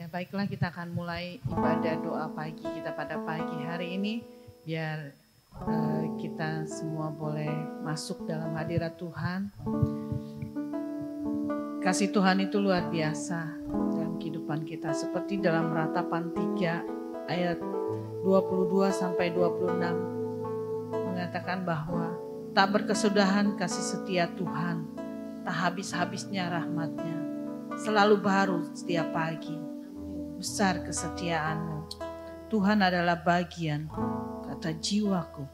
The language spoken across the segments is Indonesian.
Ya, baiklah, kita akan mulai ibadah doa pagi kita pada pagi hari ini. Biar kita semua boleh masuk dalam hadirat Tuhan. Kasih Tuhan itu luar biasa dalam kehidupan kita. Seperti dalam Ratapan 3 ayat 22 sampai 26 mengatakan bahwa tak berkesudahan kasih setia Tuhan, tak habis-habisnya rahmat-Nya, selalu baru setiap pagi. Besar kesetiaan-Mu, Tuhan adalah bagian, kata jiwaku.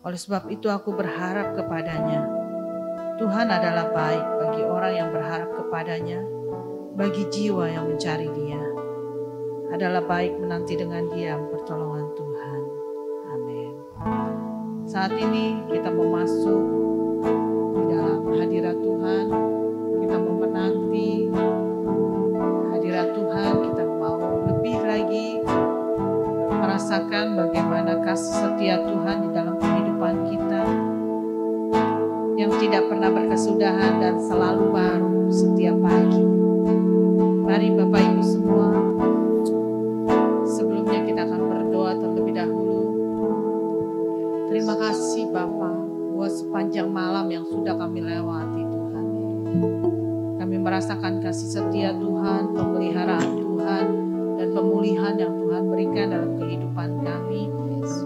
Oleh sebab itu aku berharap kepadanya. Tuhan adalah baik bagi orang yang berharap kepadanya, bagi jiwa yang mencari Dia. Adalah baik menanti dengan diam pertolongan Tuhan. Amin. Saat ini kita mau masuk di dalam hadirat Tuhan. Kita mau menanti hadirat Tuhan. Kita mau lebih lagi merasakan bagaimana kasih setia Tuhan di dalam kehidupan kita yang tidak pernah berkesudahan dan selalu baru setiap pagi. Mari Bapak Ibu semua, sebelumnya kita akan berdoa terlebih dahulu. Terima kasih Bapa buat sepanjang malam yang sudah kami lewati Tuhan. Kami merasakan kasih setia Tuhan, pemeliharaan Tuhan, dan pemulihan yang Tuhan berikan dalam kehidupan kami,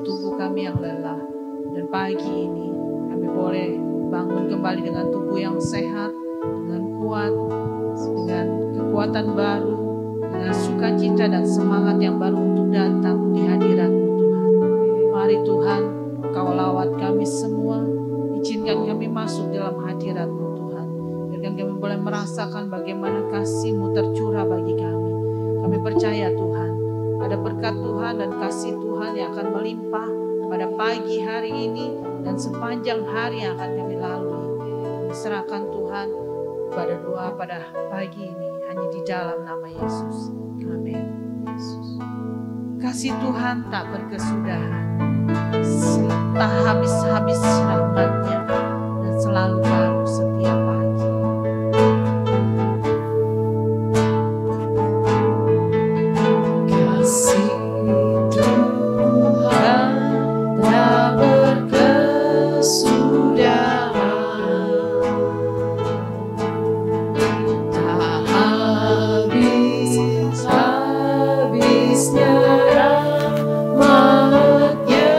tubuh kami yang lelah. Dan pagi ini kami boleh bangun kembali dengan tubuh yang sehat, dengan kuat, dengan kekuatan baru, dengan sukacita dan semangat yang baru untuk datang di hadirat-Mu Tuhan. Mari Tuhan, Kau lawat kami semua, izinkan kami masuk dalam hadirat-Mu Tuhan. Biarkan kami boleh merasakan bagaimana kasih-Mu tercurah bagi kami. Kami percaya Tuhan, ada berkat Tuhan dan kasih Tuhan yang akan melimpah pada pagi hari ini dan sepanjang hari yang akan kami lalui. Kami serahkan Tuhan pada doa pada pagi ini hanya di dalam nama Yesus. Amin. Yesus. Kasih Tuhan tak berkesudahan, tak habis-habis rahmat-Nya, dan selalu baru setiap pagi. Kasih Tuhan tak berkesudahan, tak habis-habisnya rahmat-Nya,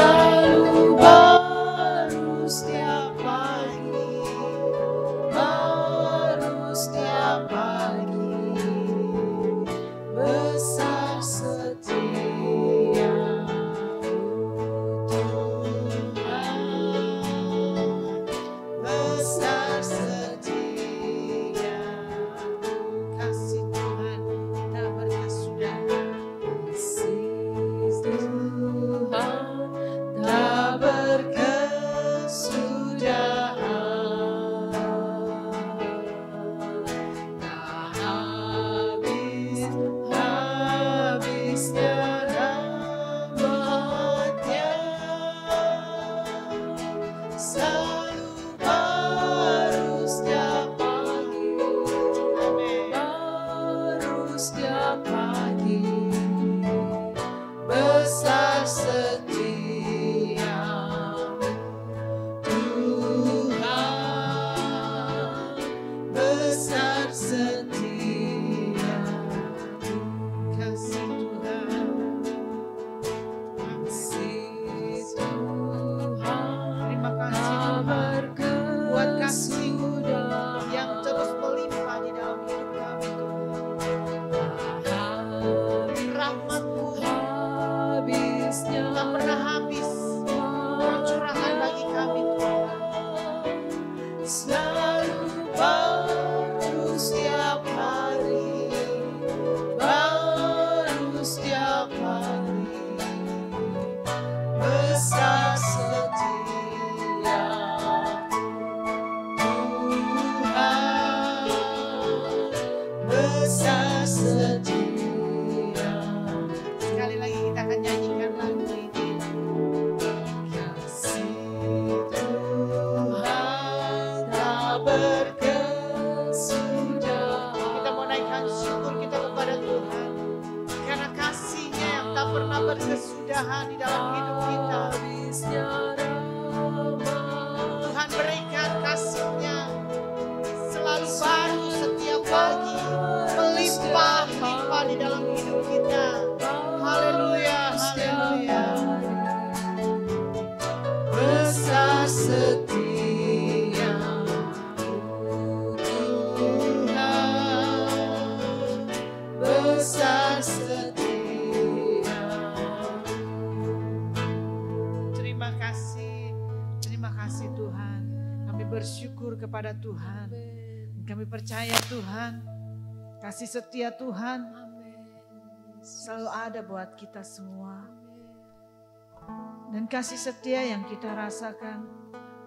selalu baru setiap pagi, baru setiap pagi. Besar setia Tuhan, besar setia. Kasih Tuhan tak berkesudahan. Kasih Tuhan tak berkesudahan, tak habis-habisnya rahmat-Nya, selalu baru setiap pagi, baru setiap pagi. Besar setia Tuhan, besar setia. Kasih Tuhan. Kasih Tuhan Terima kasih tak Tuhan buat kasih-Mu berkesudahan, yang terus melimpah di dalam hidup kami. Rahmat-Mu habisnya tak pernah habis. Kau curahkan bagi kami Tuhan. selalu baru setiap hari, baru setiap hari. Besar setia Tuhan, besar setia. Sekali lagi kita akan nyanyikan lagu ini. Kasih Tuhan tak berkesudahan, pernah berkesudahan di dalam hidup kita. Tuhan berikan kasih-Nya selalu baru setiap pagi, melimpah-limpah di dalam hidup kita. Haleluya, haleluya. Besar setia Tuhan, besar setia. Terima kasih Tuhan. Kami bersyukur kepada Tuhan. Kami percaya Tuhan, kasih setia Tuhan selalu ada buat kita semua. Dan kasih setia yang kita rasakan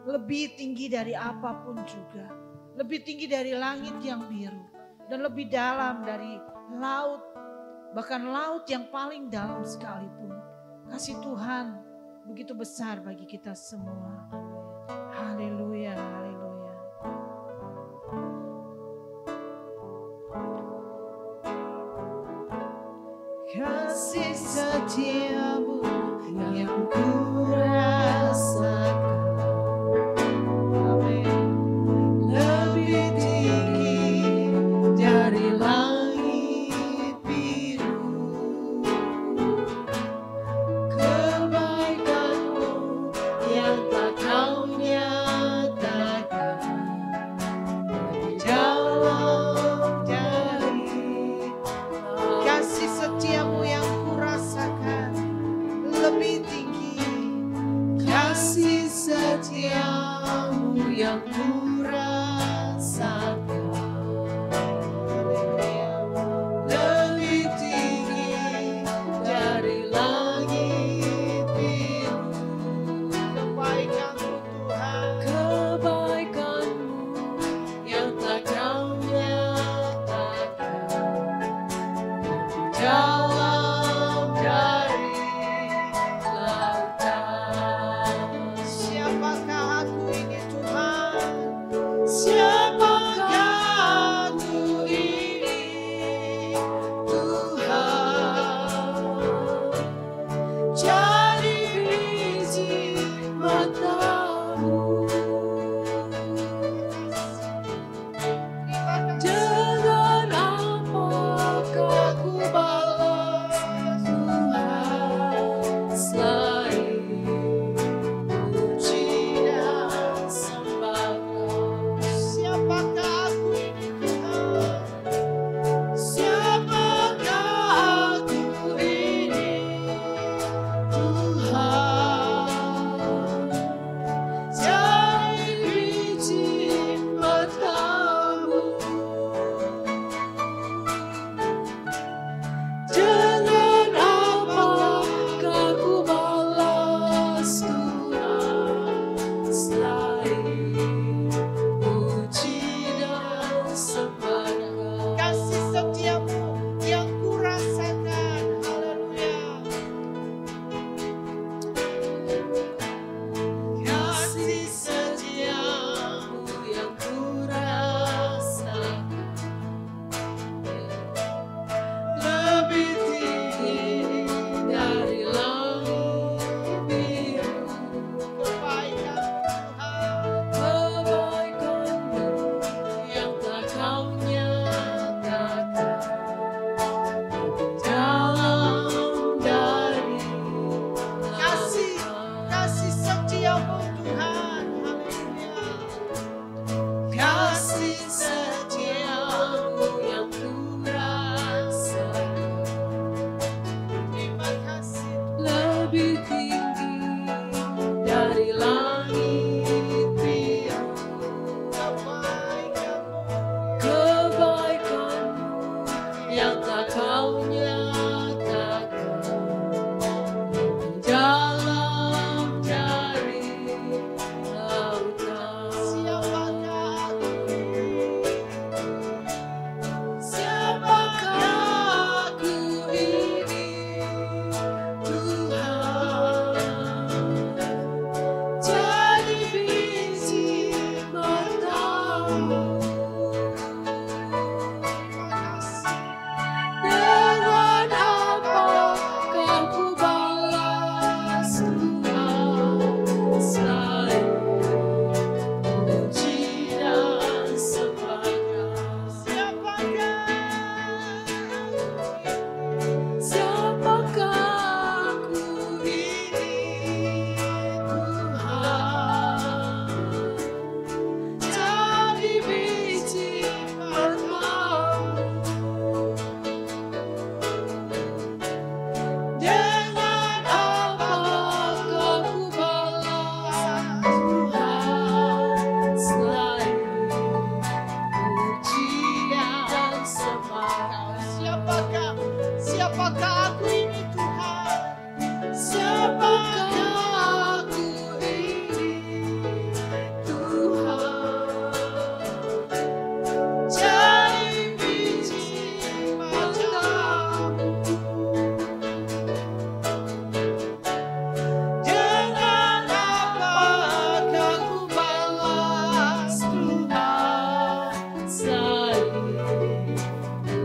lebih tinggi dari apapun juga. Lebih tinggi dari langit yang biru. Dan lebih dalam dari laut. Bahkan laut yang paling dalam sekalipun. Kasih Tuhan begitu besar bagi kita semua. Haleluya, haleluya. Kasih setiamu yang ku rasakan, lebih tinggi dari langit biru. Kebaikanmu yang tak kau nyatakan lebih dalam dari kasih setiamu yang ku rasakan, lebih tinggi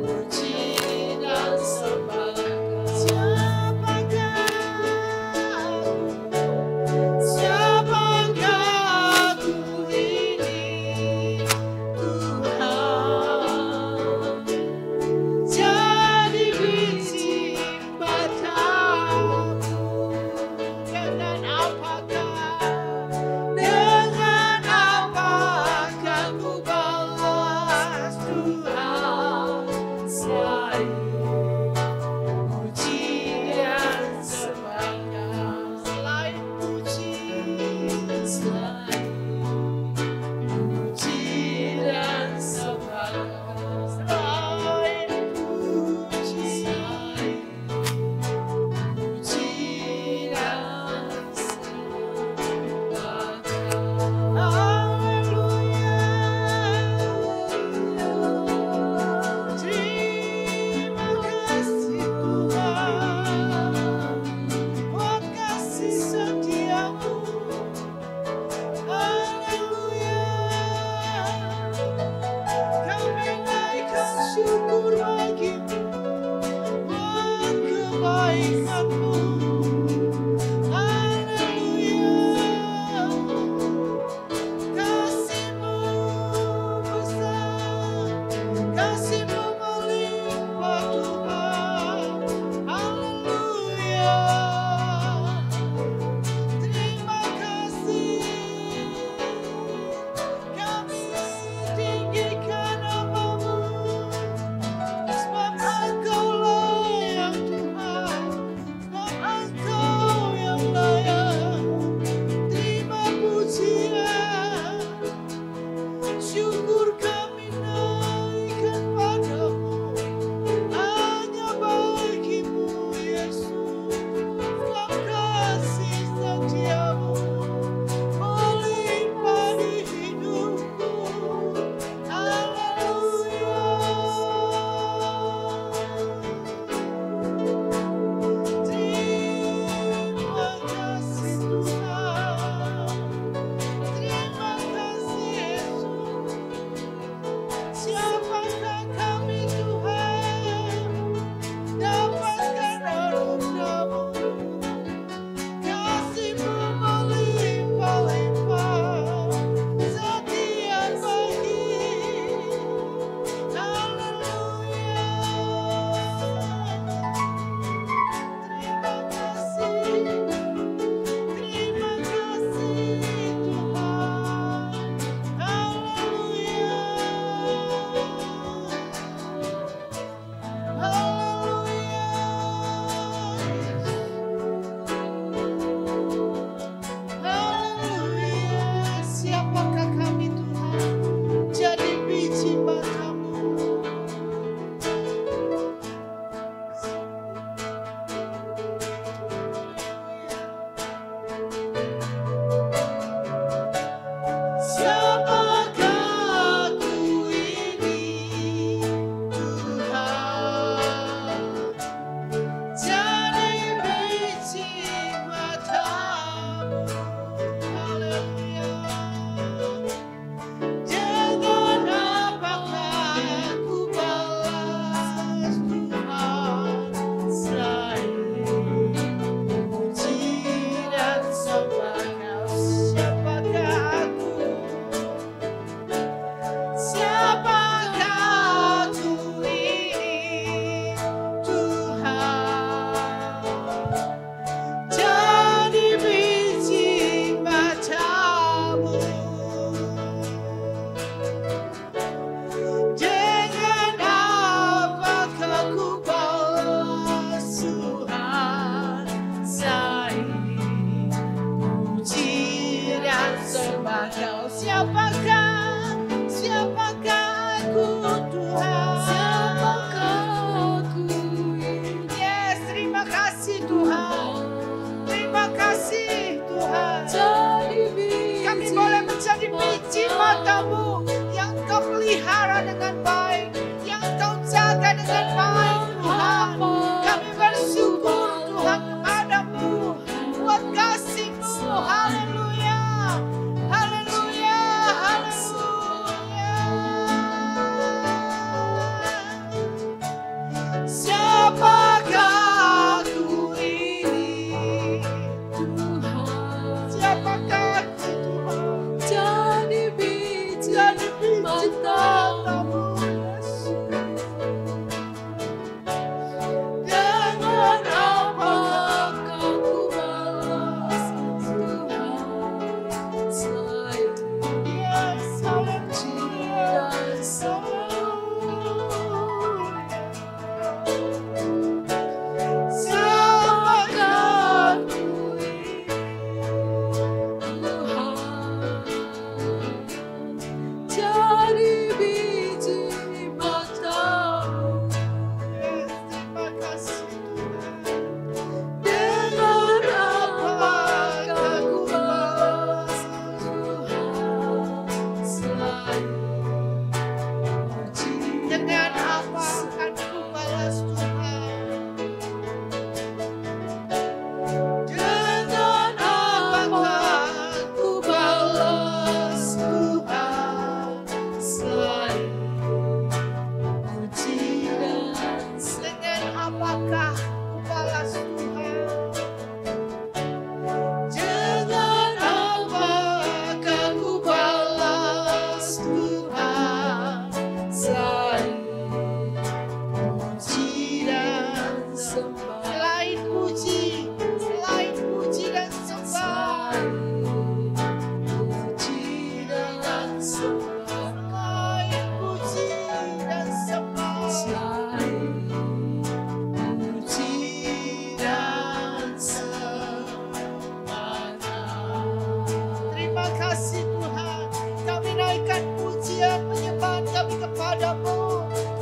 puji dan sembah. Siapakah aku ini Tuhan, jadi biji matamu. Dengan apa akan ku balas Tuhan?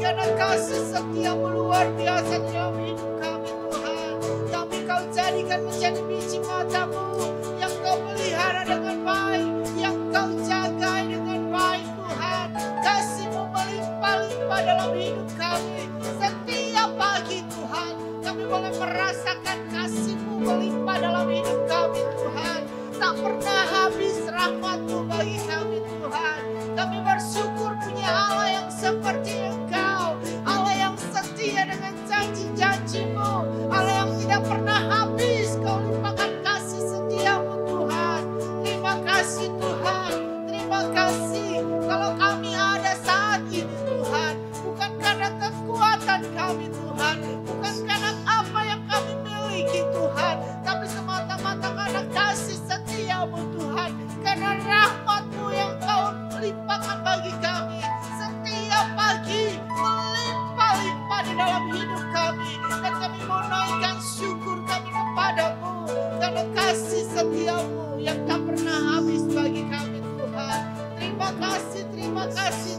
karena kasih setiamu luar biasa dalam hidup kami Tuhan. Kami kau jadikan menjadi biji matamu yang kau pelihara dengan baik, yang kau jaga dengan baik Tuhan. Kasih-Mu melimpah-limpah dalam hidup kami. Setiap pagi Tuhan, kami boleh merasakan kasih-Mu melimpah dalam hidup kami Tuhan. Tak pernah habis rahmat-Mu bagi kami Tuhan. Kami bersyukur punya Allah yang seperti Engkau, Allah yang setia dengan janji-janji-Mu, Allah yang tidak pernah habis. Kau limpahkan kasih setiamu Tuhan. Terima kasih Tuhan, terima kasih. Kalau kami ada saat ini Tuhan, bukan karena kekuatan kami Tuhan, bukan karena apa yang kami miliki Tuhan, tapi semata-mata karena kasih setiamu Tuhan, karena rahmat-Mu yang kau limpahkan bagi kami setiap pagi, melimpah-limpah di dalam hidup kami. Dan kami mau naikkan syukur kami kepada-Mu karena kasih setiamu yang tak pernah habis bagi kami Tuhan. Terima kasih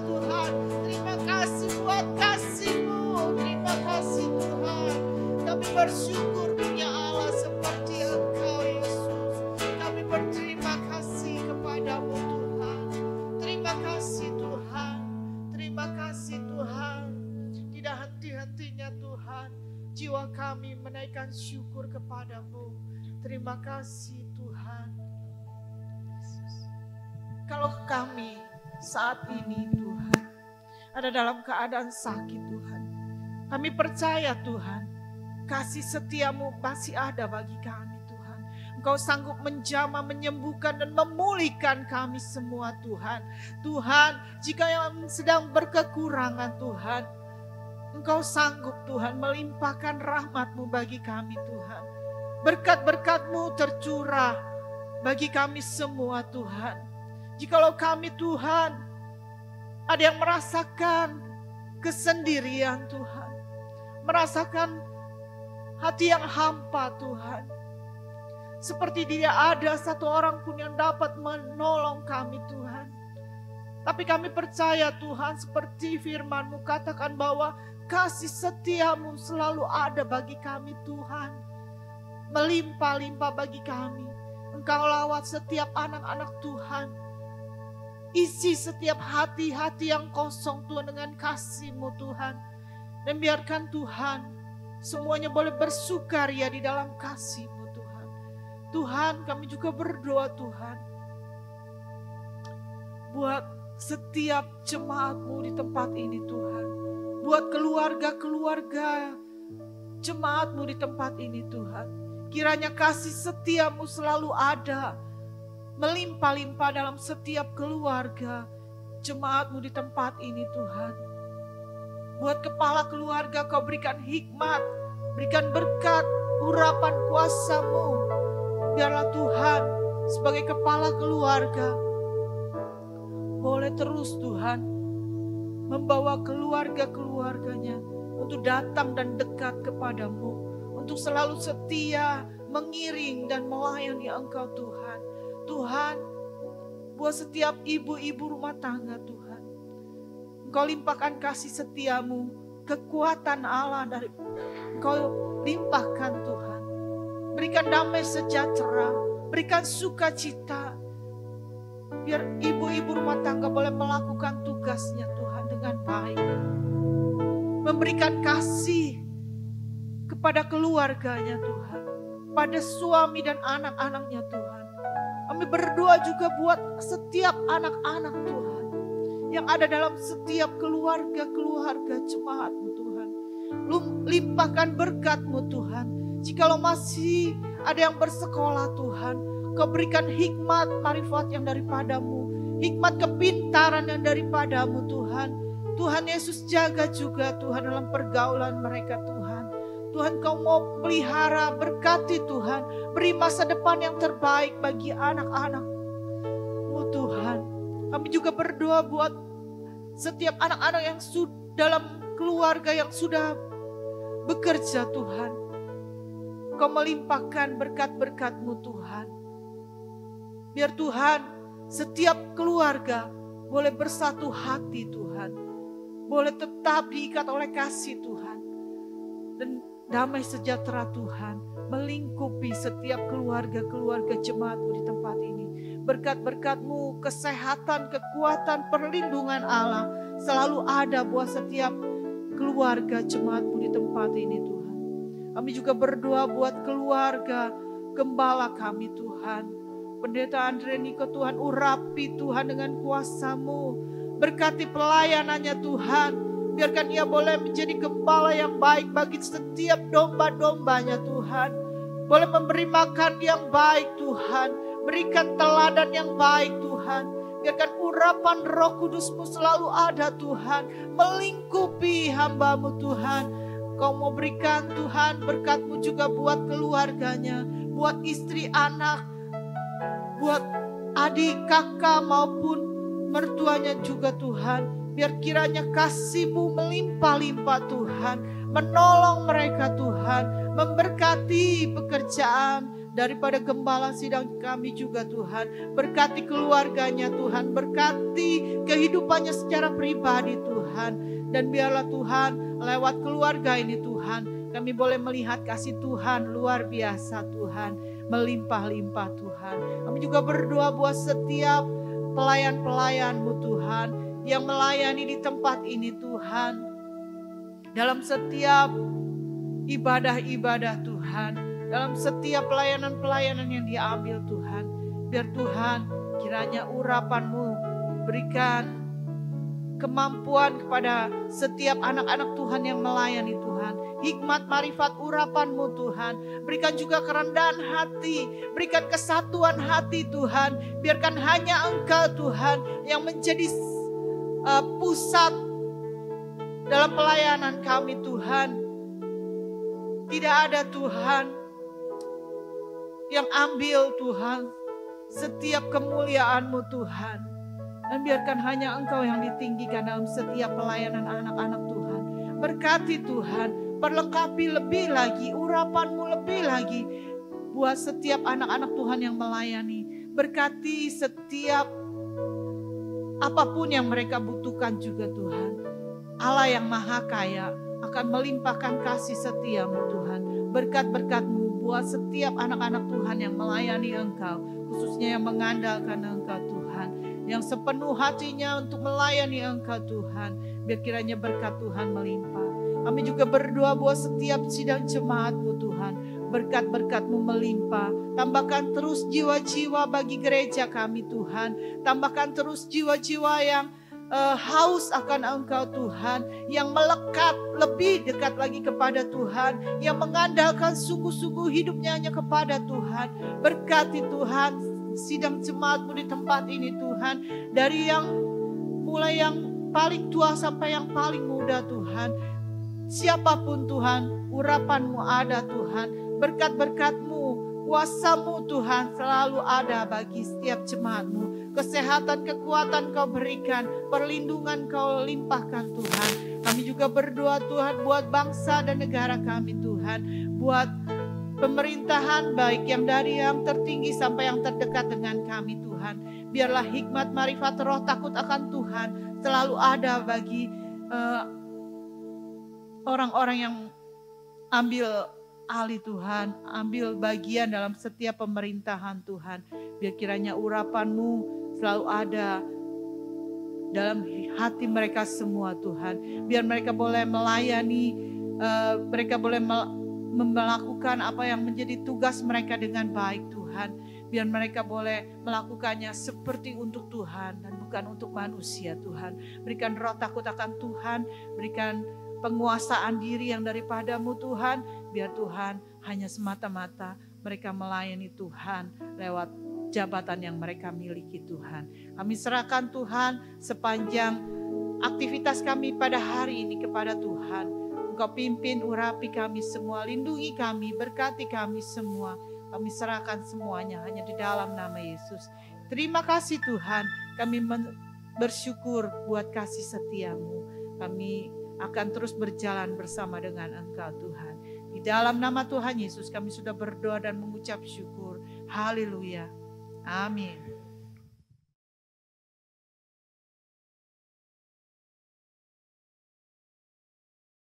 Tuhan, terima kasih buat kasih-Mu, terima kasih Tuhan. Kami bersyukur punya Allah seperti Engkau Yesus. Kami berterima kasih kepada-Mu Tuhan. Terima kasih Tuhan, terima kasih Tuhan. Tidak henti-hentinya Tuhan, jiwa kami menaikkan syukur kepada-Mu. Terima kasih Tuhan. Kalau kami saat ini Tuhan ada dalam keadaan sakit Tuhan, kami percaya Tuhan, kasih setiamu masih ada bagi kami Tuhan. Engkau sanggup menjamah, menyembuhkan dan memulihkan kami semua Tuhan. Tuhan, jika yang sedang berkekurangan Tuhan, Engkau sanggup Tuhan melimpahkan rahmat-Mu bagi kami Tuhan. Berkat-berkat-Mu tercurah bagi kami semua Tuhan. Jikalau kami Tuhan ada yang merasakan kesendirian Tuhan, merasakan hati yang hampa Tuhan, seperti tidak ada satu orang pun yang dapat menolong kami Tuhan. Tapi kami percaya Tuhan, seperti firman-Mu katakan bahwa kasih setiamu selalu ada bagi kami Tuhan, melimpah-limpah bagi kami. Engkau lawat setiap anak-anak Tuhan, isi setiap hati-hati yang kosong Tuhan dengan kasih-Mu Tuhan. Dan biarkan Tuhan semuanya boleh bersukaria di dalam kasih-Mu Tuhan. Tuhan, kami juga berdoa Tuhan, buat setiap jemaat-Mu di tempat ini Tuhan. Buat keluarga-keluarga jemaat-Mu di tempat ini Tuhan. Kiranya kasih setiamu selalu ada, melimpah-limpah dalam setiap keluarga jemaat-Mu di tempat ini Tuhan. Buat kepala keluarga Kau berikan hikmat, berikan berkat, urapan kuasa-Mu. Biarlah Tuhan sebagai kepala keluarga boleh terus Tuhan membawa keluarga-keluarganya untuk datang dan dekat kepada-Mu, untuk selalu setia mengiring dan melayani Engkau Tuhan. Tuhan, buat setiap ibu-ibu rumah tangga Tuhan, Engkau limpahkan kasih setiamu, kekuatan Allah dari Engkau limpahkan Tuhan. Berikan damai sejahtera, berikan sukacita. Biar ibu-ibu rumah tangga boleh melakukan tugasnya Tuhan dengan baik. Memberikan kasih kepada keluarganya Tuhan, pada suami dan anak-anaknya Tuhan. Kami berdoa juga buat setiap anak-anak Tuhan yang ada dalam setiap keluarga-keluarga jemaat-Mu Tuhan. Limpahkan berkat-Mu Tuhan. Jikalau masih ada yang bersekolah Tuhan, Kau berikan hikmat marifat yang daripada-Mu, hikmat kepintaran yang daripada-Mu Tuhan. Tuhan Yesus jaga juga Tuhan dalam pergaulan mereka Tuhan. Tuhan Kau mau pelihara, berkati Tuhan, beri masa depan yang terbaik bagi anak-anak-Mu Tuhan. Kami juga berdoa buat setiap anak-anak yang dalam keluarga yang sudah bekerja Tuhan. Kau melimpahkan berkat-berkat-Mu Tuhan. Biar Tuhan setiap keluarga boleh bersatu hati Tuhan. boleh tetap diikat oleh kasih Tuhan. Dan damai sejahtera Tuhan melingkupi setiap keluarga-keluarga jemaat-Mu di tempat ini. Berkat-berkat-Mu, kesehatan, kekuatan, perlindungan Allah selalu ada buat setiap keluarga jemaat-Mu di tempat ini Tuhan. Kami juga berdoa buat keluarga gembala kami Tuhan. Pendeta Andre Niko Tuhan, urapi Tuhan dengan kuasa-Mu. Berkati pelayanannya Tuhan. Biarkan ia boleh menjadi gembala yang baik bagi setiap domba-dombanya Tuhan. Boleh memberi makan yang baik Tuhan. Berikan teladan yang baik Tuhan. Biarkan urapan Roh Kudus-Mu selalu ada Tuhan. Melingkupi hamba-Mu Tuhan. Kau mau berikan Tuhan berkat-Mu juga buat keluarganya. Buat istri anak. Buat adik kakak maupun mertuanya juga Tuhan. Biar kiranya kasih-Mu melimpah-limpah Tuhan. Menolong mereka Tuhan. Memberkati pekerjaan daripada gembala sidang kami juga Tuhan. Berkati keluarganya Tuhan. Berkati kehidupannya secara pribadi Tuhan. Dan biarlah Tuhan lewat keluarga ini Tuhan. Kami boleh melihat kasih Tuhan luar biasa Tuhan. Melimpah-limpah Tuhan. Kami juga berdoa buat setiap pelayan-pelayan-Mu Tuhan. Yang melayani di tempat ini Tuhan. Dalam setiap ibadah-ibadah Tuhan. Dalam setiap pelayanan-pelayanan yang diambil Tuhan. Biar Tuhan kiranya urapan-Mu berikan kemampuan kepada setiap anak-anak Tuhan yang melayani Tuhan. Hikmat, marifat, urapan-Mu Tuhan. Berikan juga kerendahan hati. Berikan kesatuan hati Tuhan. Biarkan hanya Engkau Tuhan yang menjadi pusat dalam pelayanan kami Tuhan. Tidak ada Tuhan yang ambil Tuhan setiap kemuliaan-Mu Tuhan. Dan biarkan hanya Engkau yang ditinggikan dalam setiap pelayanan anak-anak Tuhan. Berkati Tuhan, perlengkapi lebih lagi, urapan-Mu lebih lagi buat setiap anak-anak Tuhan yang melayani. Berkati setiap apapun yang mereka butuhkan juga Tuhan. Allah yang maha kaya akan melimpahkan kasih setia-Mu Tuhan. Berkat-berkat-Mu buat setiap anak-anak Tuhan yang melayani Engkau. Khususnya yang mengandalkan Engkau Tuhan. Yang sepenuh hatinya untuk melayani Engkau Tuhan. Biar kiranya berkat Tuhan melimpah. Kami juga berdoa buat setiap sidang jemaat-Mu Tuhan. Berkat-berkat-Mu melimpah. Tambahkan terus jiwa-jiwa bagi gereja kami Tuhan. Tambahkan terus jiwa-jiwa yang haus akan Engkau Tuhan. Yang melekat lebih dekat lagi kepada Tuhan. Yang mengandalkan sungguh-sungguh hidupnya hanya kepada Tuhan. Berkati Tuhan sidang jemaat-Mu di tempat ini Tuhan. Dari yang mulai yang paling tua sampai yang paling muda Tuhan. Siapapun Tuhan, urapan-Mu ada Tuhan. Berkat-berkat-Mu, kuasa-Mu Tuhan selalu ada bagi setiap jemaat-Mu. Kesehatan, kekuatan Kau berikan, perlindungan Kau limpahkan Tuhan. Kami juga berdoa Tuhan buat bangsa dan negara kami Tuhan. Buat pemerintahan baik yang dari yang tertinggi sampai yang terdekat dengan kami Tuhan. Biarlah hikmat, marifat, roh takut akan Tuhan selalu ada bagi orang-orang yang ambil alih Tuhan, ambil bagian dalam setiap pemerintahan Tuhan. Biar kiranya urapan-Mu selalu ada dalam hati mereka semua Tuhan. Biar mereka boleh melayani, mereka boleh melakukan apa yang menjadi tugas mereka dengan baik Tuhan. Biar mereka boleh melakukannya seperti untuk Tuhan dan bukan untuk manusia Tuhan. Berikan roh takut akan Tuhan, berikan penguasaan diri yang daripada-Mu Tuhan. Biar Tuhan hanya semata-mata mereka melayani Tuhan lewat jabatan yang mereka miliki Tuhan. Kami serahkan Tuhan sepanjang aktivitas kami pada hari ini kepada Tuhan. Engkau pimpin, urapi kami semua, lindungi kami, berkati kami semua. Kami serahkan semuanya hanya di dalam nama Yesus. Terima kasih Tuhan, kami bersyukur buat kasih setia-Mu. Kami akan terus berjalan bersama dengan Engkau Tuhan. Di dalam nama Tuhan Yesus kami sudah berdoa dan mengucap syukur. Haleluya. Amin.